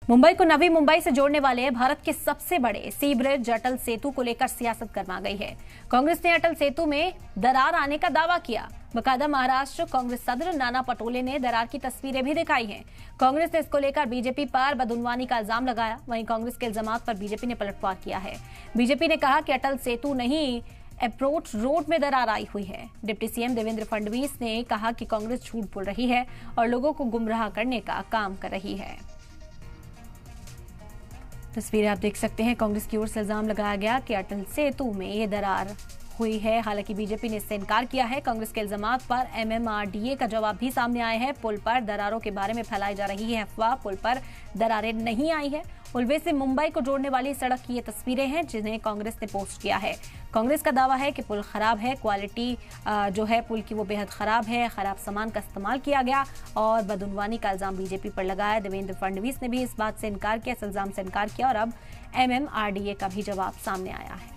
मुंबई को नवी मुंबई से जोड़ने वाले भारत के सबसे बड़े सी ब्रिज अटल सेतु को लेकर सियासत गर्मा गई है। कांग्रेस ने अटल सेतु में दरार आने का दावा किया। बकायदा महाराष्ट्र कांग्रेस सदर नाना पटोले ने दरार की तस्वीरें भी दिखाई हैं। कांग्रेस ने इसको लेकर बीजेपी पर बदउनवानी का इल्जाम लगाया। वहीं कांग्रेस के इल्जामात पर बीजेपी ने पलटवार किया है। बीजेपी ने कहा कि अटल सेतु नहीं, अप्रोच रोड में दरार आई हुई है। डिप्टी सीएम देवेंद्र फडणवीस ने कहा कि कांग्रेस झूठ बोल रही है और लोगों को गुमराह करने का काम कर रही है। तस्वीरें आप देख सकते हैं। कांग्रेस की ओर से इल्जाम लगाया गया कि अटल सेतु में ये दरार हुई है। हालांकि बीजेपी ने इससे इनकार किया है। कांग्रेस के इल्जामात पर एमएमआरडीए का जवाब भी सामने आया है। पुल पर दरारों के बारे में फैलाई जा रही है अफवाह। पुल पर दरारें नहीं आई है। उलवे से मुंबई को जोड़ने वाली सड़क की ये तस्वीरें हैं जिन्हें कांग्रेस ने पोस्ट किया है। कांग्रेस का दावा है कि पुल खराब है, क्वालिटी जो है पुल की वो बेहद खराब है, खराब सामान का इस्तेमाल किया गया और बदउनवानी का इल्जाम बीजेपी पर लगाया। देवेंद्र फडणवीस ने भी इस बात से इनकार किया, इस इल्जाम से इनकार किया और अब एमएमआरडीए का भी जवाब सामने आया है।